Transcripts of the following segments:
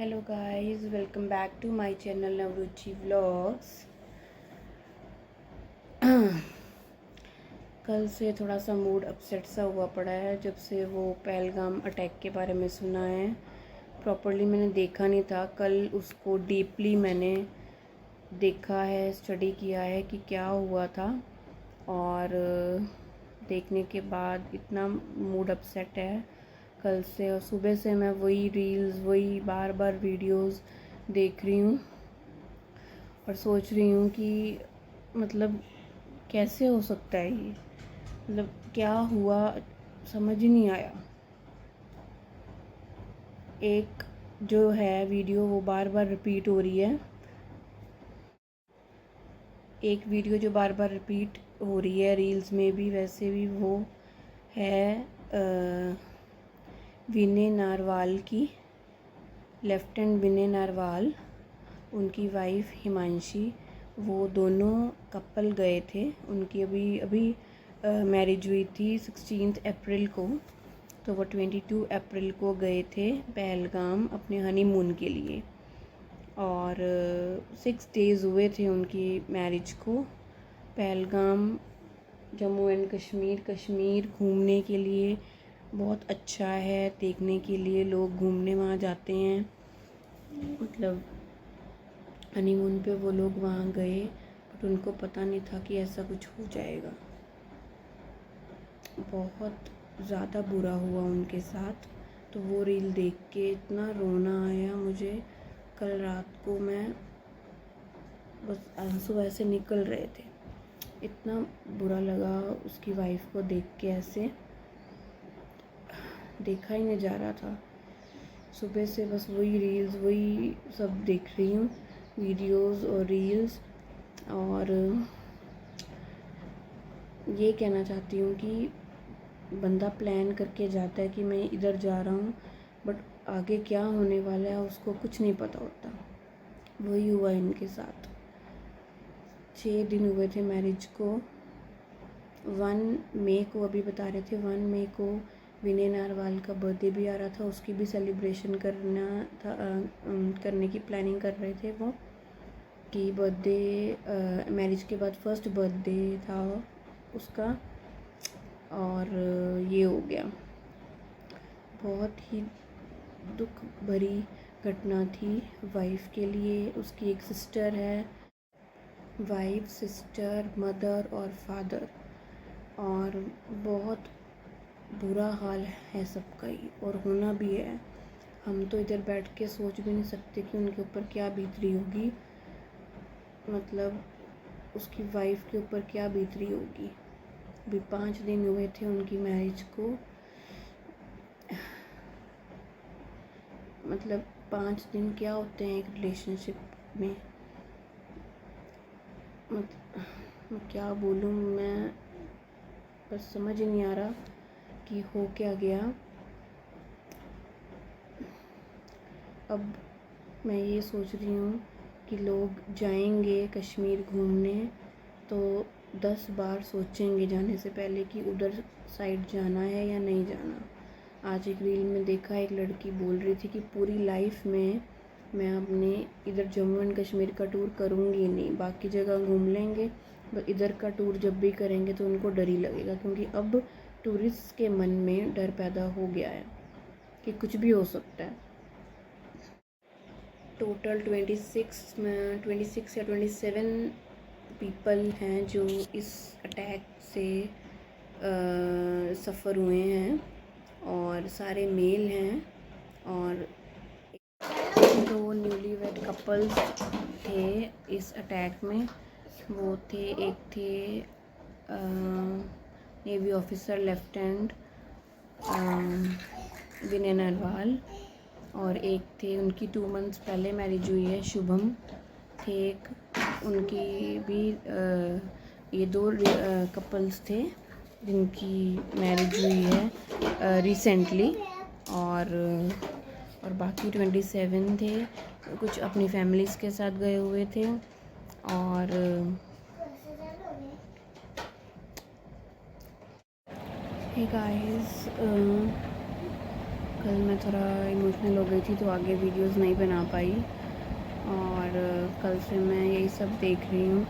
Hello guys, welcome back to my channel Navruchi vlogs. कल से थोड़ा सा मूड अपसेट सा हुआ पड़ा है जब से वो पहलगाम अटैक के बारे में सुना है। प्रॉपर्ली मैंने देखा नहीं था, कल उसको डीपली मैंने देखा है, स्टडी किया है कि क्या हुआ था। और देखने के बाद इतना मूड अपसेट है कल से, और सुबह से मैं वही रील्स, वही बार बार वीडियोस देख रही हूँ और सोच रही हूँ कि मतलब कैसे हो सकता है ये, मतलब क्या हुआ समझ ही नहीं आया। एक जो है वीडियो वो बार बार रिपीट हो रही है, एक वीडियो जो बार बार रिपीट हो रही है रील्स में भी, वैसे भी वो है विनय नारवाल की, लेफ्टिनेंट विनय नारवाल, उनकी वाइफ हिमांशी। वो दोनों कपल गए थे, उनकी अभी मैरिज हुई थी 16 अप्रैल को, तो वो 22 अप्रैल को गए थे पहलगाम अपने हनीमून के लिए। और 6 डेज़ हुए थे उनकी मैरिज को। पहलगाम जम्मू एंड कश्मीर घूमने के लिए बहुत अच्छा है, देखने के लिए लोग घूमने वहाँ जाते हैं। मतलब हनीमून पे वो लोग वहाँ गए, बट उनको पता नहीं था कि ऐसा कुछ हो जाएगा। बहुत ज़्यादा बुरा हुआ उनके साथ। तो वो रील देख के इतना रोना आया मुझे, कल रात को मैं बस आंसू ऐसे निकल रहे थे, इतना बुरा लगा उसकी वाइफ को देख के। ऐसे देखा ही नहीं जा रहा था। सुबह से बस वही रील्स, वही सब देख रही हूँ, वीडियोस और रील्स। और ये कहना चाहती हूँ कि बंदा प्लान करके जाता है कि मैं इधर जा रहा हूँ, बट आगे क्या होने वाला है उसको कुछ नहीं पता होता। वही हुआ इनके साथ। 6 दिन हुए थे मैरिज को। 1 मई को, अभी बता रहे थे 1 मई को विनय नारवाल का बर्थडे भी आ रहा था, उसकी भी सेलिब्रेशन करना था, करने की प्लानिंग कर रहे थे वो, कि बर्थडे मैरिज के बाद फर्स्ट बर्थडे था उसका। और ये हो गया। बहुत ही दुख भरी घटना थी वाइफ के लिए। उसकी एक सिस्टर है, वाइफ, सिस्टर, मदर और फादर, और बहुत बुरा हाल है सबका ही, और होना भी है। हम तो इधर बैठ के सोच भी नहीं सकते कि उनके ऊपर क्या बीत रही होगी, मतलब उसकी वाइफ के ऊपर क्या बीत रही होगी। अभी 5 दिन हुए थे उनकी मैरिज को। मतलब 5 दिन क्या होते हैं एक रिलेशनशिप में, मतलब क्या बोलूँ मैं, बस समझ ही नहीं आ रहा कि हो क्या गया। अब मैं ये सोच रही हूँ कि लोग जाएंगे कश्मीर घूमने तो 10 बार सोचेंगे जाने से पहले कि उधर साइड जाना है या नहीं जाना। आज एक रील में देखा, एक लड़की बोल रही थी कि पूरी लाइफ में मैं अपने इधर जम्मू एंड कश्मीर का टूर करूँगी नहीं, बाकी जगह घूम लेंगे, बट इधर का टूर जब भी करेंगे तो उनको डर ही लगेगा, क्योंकि अब टूरिस्ट के मन में डर पैदा हो गया है कि कुछ भी हो सकता है। टोटल 26 या 27 पीपल हैं जो इस अटैक से सफ़र हुए हैं, और सारे मेल हैं। और 2 न्यूली वेड कपल्स थे इस अटैक में। वो थे, एक थे नेवी ऑफिसर लेफ्टिनेंट विनय नरवाल, और एक थे, उनकी 2 मंथ्स पहले मैरिज हुई है, शुभम थे एक, उनकी भी ये 2 कपल्स थे जिनकी मैरिज हुई है रिसेंटली। और बाकी 27 थे, कुछ अपनी फैमिलीज़ के साथ गए हुए थे। और हे गाइस, कल मैं थोड़ा इमोशनल हो गई थी तो आगे वीडियोस नहीं बना पाई, और कल से मैं यही सब देख रही हूँ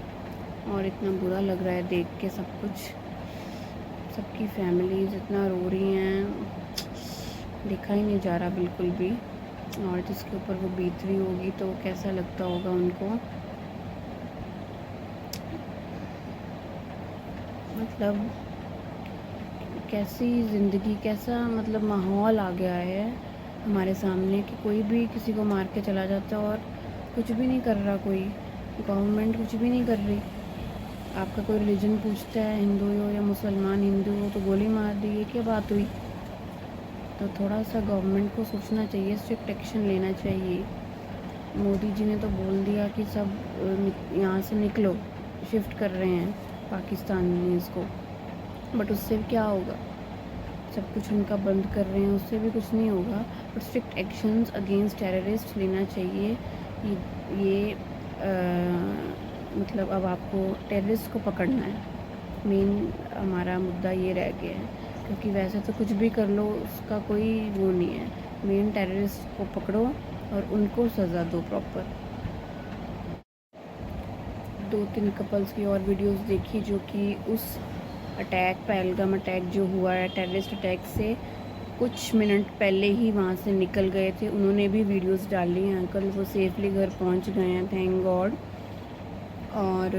और इतना बुरा लग रहा है देख के सब कुछ। सबकी फैमिलीज़ इतना रो रही हैं, देखा ही नहीं जा रहा बिल्कुल भी। और जिसके ऊपर वो बीत रही होगी तो कैसा लगता होगा उनको। मतलब कैसी ज़िंदगी, कैसा मतलब माहौल आ गया है हमारे सामने कि कोई भी किसी को मार के चला जाता है और कुछ भी नहीं कर रहा, कोई गवर्नमेंट कुछ भी नहीं कर रही। आपका कोई रिलीजन पूछता है, हिंदू हो या मुसलमान, हिंदू हो तो गोली मार दी, ये क्या बात हुई। तो थोड़ा सा गवर्नमेंट को सोचना चाहिए, स्ट्रिक्ट एक्शन लेना चाहिए। मोदी जी ने तो बोल दिया कि सब यहाँ से निकलो, शिफ्ट कर रहे हैं पाकिस्तान में इसको, बट उससे क्या होगा। सब कुछ उनका बंद कर रहे हैं, उससे भी कुछ नहीं होगा। But strict actions against terrorist लेना चाहिए। ये मतलब अब आपको टेररिस्ट को पकड़ना है, मेन हमारा मुद्दा ये रह गया है। क्योंकि वैसे तो कुछ भी कर लो उसका कोई वो नहीं है, मेन टेररिस्ट को पकड़ो और उनको सज़ा दो प्रॉपर। 2-3 कपल्स की और वीडियोस देखी जो कि उस अटैक, पहलगाम अटैक जो हुआ है, टेररिस्ट अटैक से कुछ मिनट पहले ही वहाँ से निकल गए थे। उन्होंने भी वीडियोस डाली हैं। अंकल वो सेफली घर पहुँच गए हैं, थैंक गॉड। और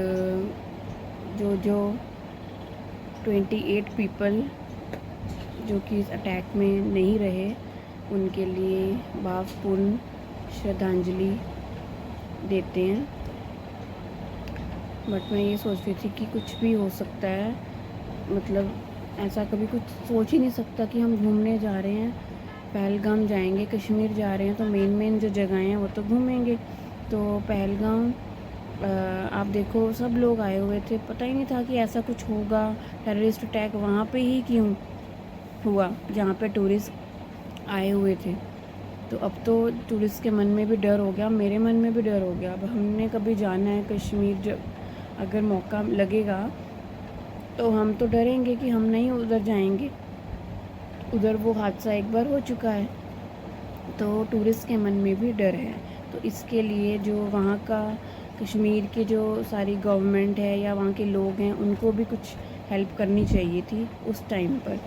जो 28 पीपल जो कि इस अटैक में नहीं रहे, उनके लिए भावपूर्ण श्रद्धांजलि देते हैं। बट मैं ये सोच रही थी कि कुछ भी हो सकता है, मतलब ऐसा कभी कुछ सोच ही नहीं सकता कि हम घूमने जा रहे हैं, पहलगाम जाएंगे, कश्मीर जा रहे हैं तो मेन जो जगहें हैं वो तो घूमेंगे। तो पहलगाम आप देखो सब लोग आए हुए थे, पता ही नहीं था कि ऐसा कुछ होगा। टेररिस्ट अटैक वहाँ पे ही क्यों हुआ जहाँ पे टूरिस्ट आए हुए थे। तो अब तो टूरिस्ट के मन में भी डर हो गया, मेरे मन में भी डर हो गया। अब हमने कभी जाना है कश्मीर, जब अगर मौका लगेगा तो हम तो डरेंगे कि हम नहीं उधर जाएंगे। उधर वो हादसा एक बार हो चुका है, तो टूरिस्ट के मन में भी डर है। तो इसके लिए जो वहाँ का कश्मीर की जो सारी गवर्नमेंट है या वहाँ के लोग हैं, उनको भी कुछ हेल्प करनी चाहिए थी उस टाइम पर।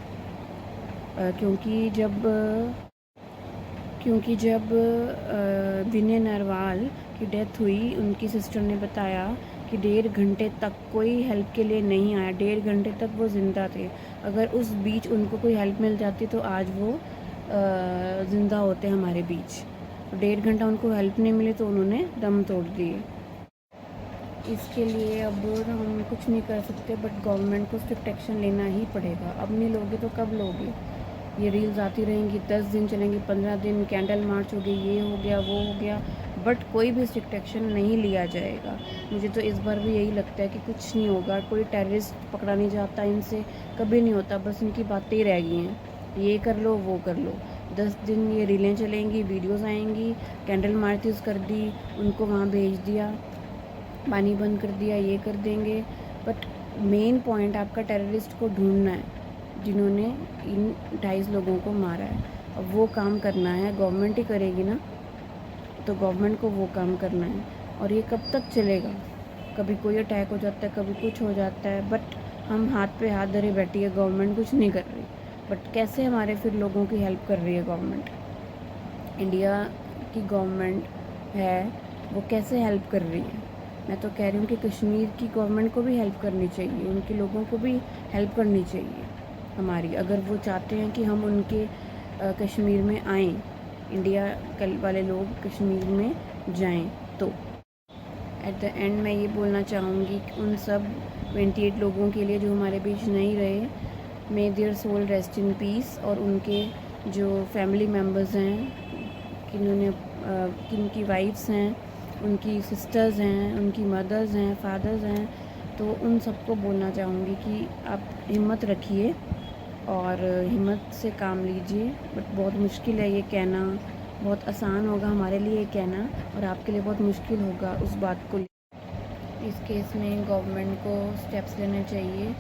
क्योंकि जब विनय नरवाल की डेथ हुई, उनकी सिस्टर ने बताया कि 1.5 घंटे तक कोई हेल्प के लिए नहीं आया। 1.5 घंटे तक वो ज़िंदा थे। अगर उस बीच उनको कोई हेल्प मिल जाती तो आज वो ज़िंदा होते हमारे बीच। 1.5 घंटा उनको हेल्प नहीं मिली तो उन्होंने दम तोड़ दिए। इसके लिए अब हम कुछ नहीं कर सकते, बट गवर्नमेंट को स्ट्रिक्ट एक्शन लेना ही पड़ेगा। अब नहीं लोगे तो कब लोगे। ये रील्स आती रहेंगी, 10 दिन चलेंगी, 15 दिन, कैंडल मार्च हो गई, ये हो गया, वो हो गया, बट कोई भी स्ट्रिक्ट एक्शन नहीं लिया जाएगा। मुझे तो इस बार भी यही लगता है कि कुछ नहीं होगा। कोई टेररिस्ट पकड़ा नहीं जाता, इनसे कभी नहीं होता, बस इनकी बातें ही रह गई हैं, ये कर लो वो कर लो। 10 दिन ये रीलें चलेंगी, वीडियोज़ आएंगी, कैंडल मार्चेस कर दी, उनको वहाँ भेज दिया, पानी बंद कर दिया, ये कर देंगे। बट मेन पॉइंट आपका टेररिस्ट को ढूंढना है, जिन्होंने इन 28 लोगों को मारा है। अब वो काम करना है, गवर्नमेंट ही करेगी ना, तो गवर्नमेंट को वो काम करना है। और ये कब तक चलेगा। कभी कोई अटैक हो जाता है, कभी कुछ हो जाता है, बट हम हाथ पे हाथ धरे बैठी है, गवर्नमेंट कुछ नहीं कर रही। बट कैसे हमारे फिर लोगों की हेल्प कर रही है गवर्नमेंट। इंडिया की गवर्नमेंट है, वो कैसे हेल्प कर रही है। मैं तो कह रही हूँ कि कश्मीर की गवर्नमेंट को भी हेल्प करनी चाहिए, उनके लोगों को भी हेल्प करनी चाहिए हमारी, अगर वो चाहते हैं कि हम उनके कश्मीर में आएँ, इंडिया वाले लोग कश्मीर में जाएं। तो एट द एंड मैं ये बोलना चाहूँगी कि उन सब 28 लोगों के लिए जो हमारे बीच नहीं रहे, may their soul rest in peace. और उनके जो फैमिली मेम्बर्स हैं, किनकी वाइफ्स हैं, उनकी सिस्टर्स हैं, उनकी मदर्स हैं, फादर्स हैं, तो उन सबको बोलना चाहूँगी कि आप हिम्मत रखिए और हिम्मत से काम लीजिए। बट बहुत मुश्किल है ये कहना, बहुत आसान होगा हमारे लिए ये कहना, और आपके लिए बहुत मुश्किल होगा उस बात को। इस केस में गवर्नमेंट को स्टेप्स लेने चाहिए,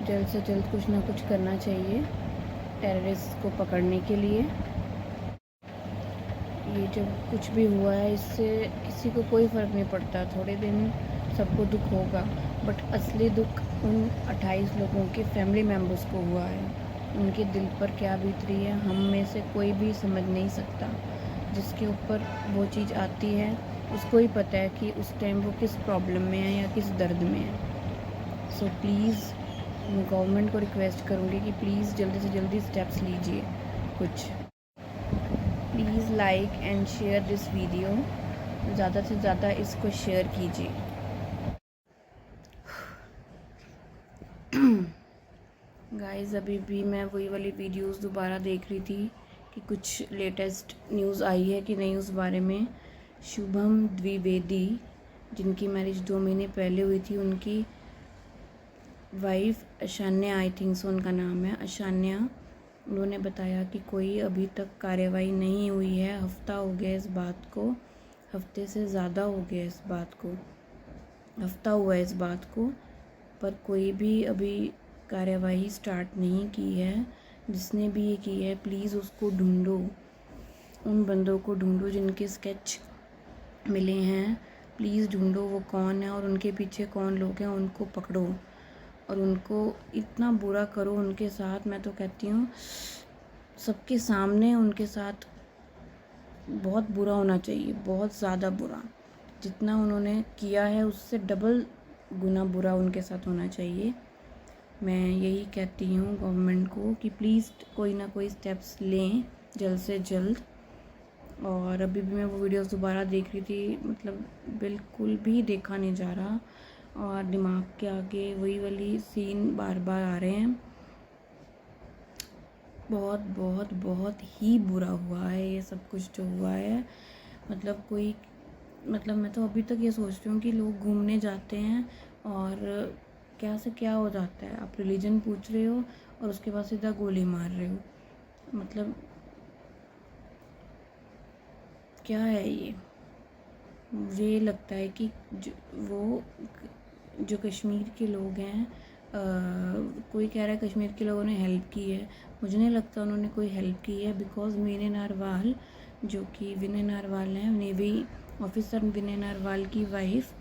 जल्द से जल्द कुछ ना कुछ करना चाहिए टेररिस्ट को पकड़ने के लिए। ये जब कुछ भी हुआ है इससे किसी को कोई फ़र्क नहीं पड़ता, थोड़े दिन सबको दुख होगा, बट असली दुख उन 28 लोगों के फैमिली मेम्बर्स को हुआ है। उनके दिल पर क्या बीत रही है हम में से कोई भी समझ नहीं सकता। जिसके ऊपर वो चीज़ आती है उसको ही पता है कि उस टाइम वो किस प्रॉब्लम में है या किस दर्द में है। सो प्लीज़ मैं गवर्नमेंट को रिक्वेस्ट करूँगी कि प्लीज़ जल्दी से जल्दी स्टेप्स लीजिए कुछ। Please like and share this video, ज़्यादा से ज़्यादा इसको शेयर कीजिए। गाइस अभी भी मैं वही वाली वीडियोस दोबारा देख रही थी कि कुछ लेटेस्ट न्यूज़ आई है कि नहीं उस बारे में। शुभम द्विवेदी जिनकी मैरिज 2 महीने पहले हुई थी, उनकी वाइफ अशान्या, आई थिंक सो उनका नाम है अशान्या, उन्होंने बताया कि कोई अभी तक कार्रवाई नहीं हुई है। हफ्ता हो गया इस बात को, हफ्ते से ज़्यादा हो गया इस बात को, हफ्ता हुआ है इस बात को, पर कोई भी अभी कार्रवाई स्टार्ट नहीं की है। जिसने भी ये की है प्लीज़ उसको ढूंढो, उन बंदों को ढूंढो जिनके स्केच मिले हैं, प्लीज़ ढूंढो वो कौन है और उनके पीछे कौन लोग हैं, उनको पकड़ो और उनको इतना बुरा करो उनके साथ। मैं तो कहती हूँ सबके सामने उनके साथ बहुत बुरा होना चाहिए, बहुत ज़्यादा बुरा। जितना उन्होंने किया है उससे डबल गुना बुरा उनके साथ होना चाहिए। मैं यही कहती हूँ गवर्नमेंट को कि प्लीज़ कोई ना कोई स्टेप्स लें जल्द से जल्द। और अभी भी मैं वो वीडियोस दोबारा देख रही थी, मतलब बिल्कुल भी देखा नहीं जा रहा और दिमाग के आगे वही वाली सीन बार बार आ रहे हैं। बहुत बहुत बहुत ही बुरा हुआ है ये सब कुछ जो हुआ है। मतलब कोई, मतलब मैं तो अभी तक ये सोचती हूँ कि लोग घूमने जाते हैं और क्या से क्या हो जाता है। आप रिलीजन पूछ रहे हो और उसके बाद सीधा गोली मार रहे हो, मतलब क्या है ये। मुझे लगता है कि जो कश्मीर के लोग हैं, कोई कह रहा है कश्मीर के लोगों ने हेल्प की है, मुझे नहीं लगता उन्होंने कोई हेल्प की है। बिकॉज़ विनय नारवाल, जो कि विनय नारवाल हैं, नेवी ऑफिसर विनय नारवाल की वाइफ,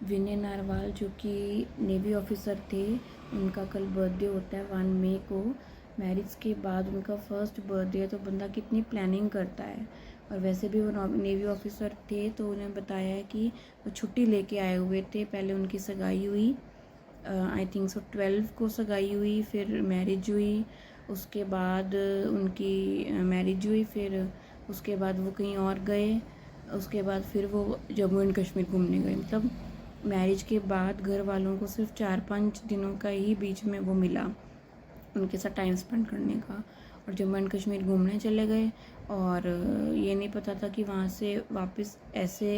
विनय नारवाल जो कि नेवी ऑफिसर थे, उनका कल बर्थडे होता है 1 मई को। मैरिज के बाद उनका फर्स्ट बर्थडे है, तो बंदा कितनी प्लानिंग करता है। और वैसे भी वो नेवी ऑफिसर थे, तो उन्हें बताया है कि वो छुट्टी लेके आए हुए थे। पहले उनकी सगाई हुई, आई थिंक सो 12 को सगाई हुई, फिर मैरिज हुई, उसके बाद उनकी मैरिज हुई, फिर उसके बाद वो कहीं और गए, उसके बाद फिर वो जम्मू एंड कश्मीर घूमने गए। मतलब मैरिज के बाद घर वालों को सिर्फ 4-5 दिनों का ही बीच में वो मिला उनके साथ टाइम स्पेंड करने का, और जम्मू एंड कश्मीर घूमने चले गए। और ये नहीं पता था कि वहाँ से वापस ऐसे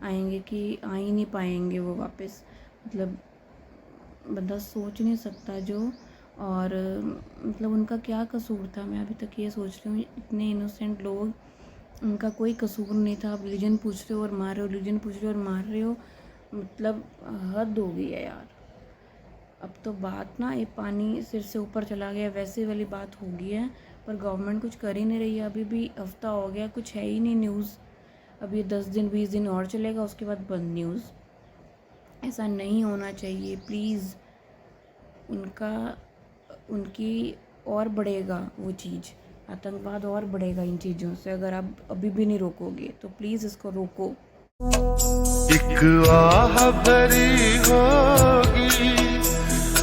आएंगे कि आ ही नहीं पाएंगे वो वापस। मतलब बंदा सोच नहीं सकता जो। और मतलब उनका क्या कसूर था, मैं अभी तक ये सोच रही हूँ। इतने इनोसेंट लोग, उनका कोई कसूर नहीं था। आप रिलीजन पूछ रहे हो और मार रहे हो, रिलीजन पूछ रहे हो और मार रहे हो, मतलब हद हो गई है यार। अब तो बात ना, ये पानी सिर से ऊपर चला गया वैसे वाली बात हो गई है। पर गवर्नमेंट कुछ कर ही नहीं रही है। अभी भी हफ्ता हो गया, कुछ है ही नहीं न्यूज़। अभी 10 दिन 20 दिन और चलेगा, उसके बाद बंद न्यूज़। ऐसा नहीं होना चाहिए प्लीज़। उनकी और बढ़ेगा वो चीज़, आतंकवाद और बढ़ेगा इन चीज़ों से, अगर आप अभी भी नहीं रोकोगे तो प्लीज़ इसको रोको। एक आह भरी होगी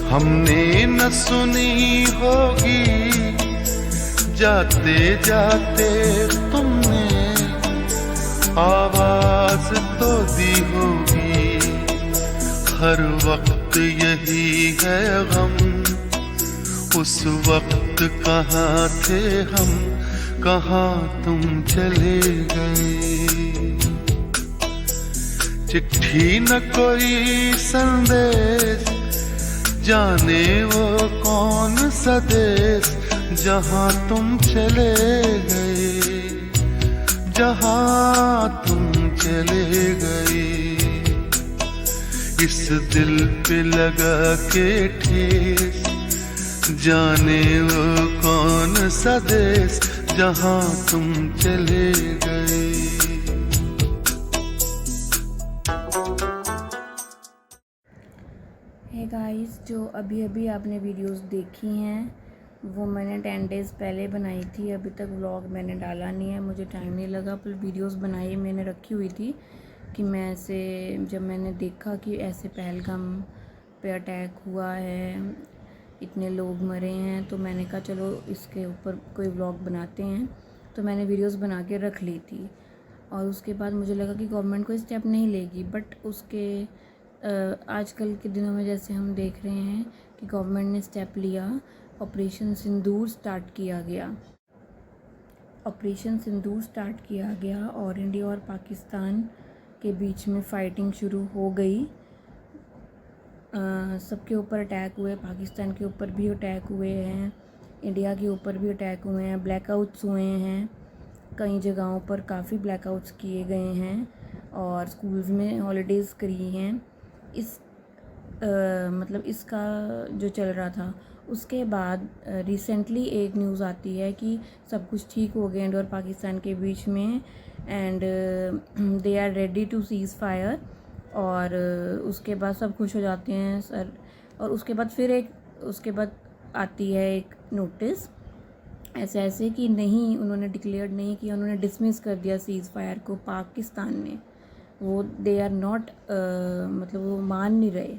हमने न सुनी होगी, जाते जाते तुमने आवाज तो दी होगी। हर वक्त यही है गम, उस वक्त कहाँ थे हम, कहाँ तुम चले गए। चिट्ठी न कोई संदेश, जाने वो कौन सा देश, जहाँ तुम चले गए, जहाँ तुम चले गए। इस दिल पे लगा के ठेस, जाने वो कौन कौन सा देश जहां तुम चले गए। हे गाइस, जो अभी अभी आपने वीडियोस देखी हैं वो मैंने 10 डेज़ पहले बनाई थी। अभी तक व्लॉग मैंने डाला नहीं है, मुझे टाइम नहीं लगा, पर वीडियोस बनाई मैंने रखी हुई थी कि मैं ऐसे जब मैंने देखा कि ऐसे पहलगाम पे अटैक हुआ है, इतने लोग मरे हैं, तो मैंने कहा चलो इसके ऊपर कोई व्लॉग बनाते हैं। तो मैंने वीडियोस बना के रख ली थी और उसके बाद मुझे लगा कि गवर्नमेंट कोई स्टेप नहीं लेगी, बट उसके आजकल के दिनों में जैसे हम देख रहे हैं कि गवर्नमेंट ने स्टेप लिया, ऑपरेशन सिंदूर स्टार्ट किया गया। ऑपरेशन सिंदूर स्टार्ट किया गया और इंडिया और पाकिस्तान के बीच में फ़ाइटिंग शुरू हो गई। सबके ऊपर अटैक हुए, पाकिस्तान के ऊपर भी अटैक हुए हैं, इंडिया के ऊपर भी अटैक हुए हैं, ब्लैकआउट्स हुए हैं, कई जगहों पर काफ़ी ब्लैकआउट्स किए गए हैं और स्कूल्स में हॉलीडेज़ करी हैं। इस मतलब इसका जो चल रहा था, उसके बाद रिसेंटली एक न्यूज़ आती है कि सब कुछ ठीक हो गया इंडिया और पाकिस्तान के बीच में and they are ready to cease fire. और उसके बाद सब खुश हो जाते हैं सर। और उसके बाद आती है एक नोटिस ऐसे कि नहीं, उन्होंने डिक्लेयर नहीं किया, उन्होंने डिसमिस कर दिया सीज़ फायर को पाकिस्तान ने। वो दे आर नॉट मतलब वो मान नहीं रहे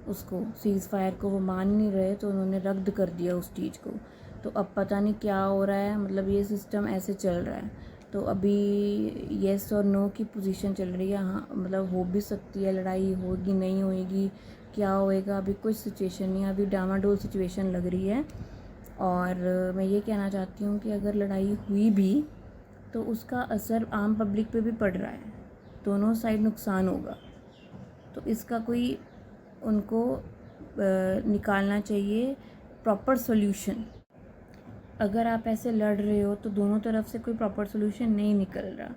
उसको, सीज़ फायर को वो मान नहीं रहे, तो उन्होंने रद्द कर दिया उस चीज़ को। तो अब पता नहीं क्या हो रहा है, मतलब ये सिस्टम ऐसे चल रहा है। तो अभी येस और नो की पोजीशन चल रही है। हाँ, मतलब हो भी सकती है, लड़ाई होगी नहीं होएगी, क्या होएगा, अभी कुछ सिचुएशन नहीं है, अभी डामाडोल सिचुएशन लग रही है। और मैं ये कहना चाहती हूँ कि अगर लड़ाई हुई भी तो उसका असर आम पब्लिक पे भी पड़ रहा है, दोनों साइड नुकसान होगा। तो इसका कोई उनको निकालना चाहिए प्रॉपर सॉल्यूशन। अगर आप ऐसे लड़ रहे हो तो दोनों तरफ से कोई प्रॉपर सॉल्यूशन नहीं निकल रहा।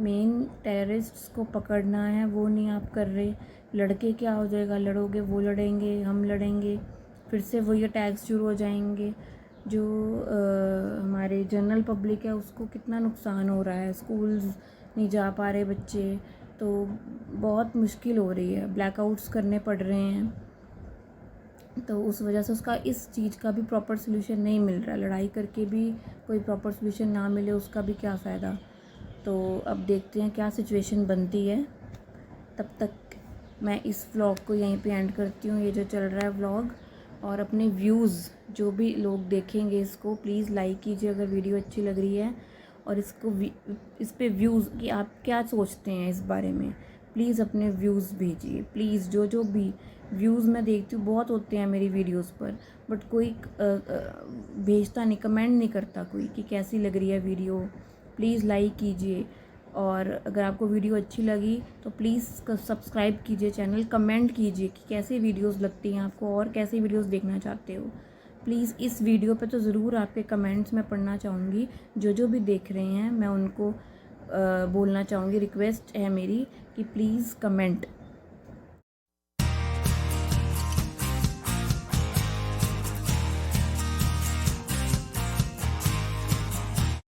मेन टेररिस्ट्स को पकड़ना है, वो नहीं आप कर रहे। लड़के क्या हो जाएगा, लड़ोगे, वो लड़ेंगे, हम लड़ेंगे, फिर से वही अटैक्स शुरू हो जाएंगे। जो हमारे जनरल पब्लिक है उसको कितना नुकसान हो रहा है, स्कूल्स नहीं जा पा रहे बच्चे, तो बहुत मुश्किल हो रही है, ब्लैकआउट्स करने पड़ रहे हैं। तो उस वजह से उसका इस चीज़ का भी प्रॉपर सॉल्यूशन नहीं मिल रहा। लड़ाई करके भी कोई प्रॉपर सॉल्यूशन ना मिले, उसका भी क्या फ़ायदा। तो अब देखते हैं क्या सिचुएशन बनती है। तब तक मैं इस व्लॉग को यहीं पे एंड करती हूँ, ये जो चल रहा है व्लॉग। और अपने व्यूज़, जो भी लोग देखेंगे इसको, प्लीज़ लाइक कीजिए अगर वीडियो अच्छी लग रही है, और इस पे व्यूज़ कि आप क्या सोचते हैं इस बारे में, प्लीज़ अपने व्यूज़ भेजिए प्लीज़। जो भी व्यूज़ मैं देखती हूँ बहुत होते हैं मेरी वीडियोस पर, बट कोई भेजता नहीं, कमेंट नहीं करता कोई कि कैसी लग रही है वीडियो। प्लीज़ लाइक कीजिए, और अगर आपको वीडियो अच्छी लगी तो प्लीज़ सब्सक्राइब कीजिए चैनल, कमेंट कीजिए कि कैसी वीडियोस लगती हैं आपको और कैसी वीडियोस देखना चाहते हो। प्लीज़ इस वीडियो पे तो ज़रूर आपके कमेंट्स मैं पढ़ना चाहूँगी। जो भी देख रहे हैं मैं उनको बोलना चाहूँगी, रिक्वेस्ट है मेरी कि प्लीज़ कमेंट।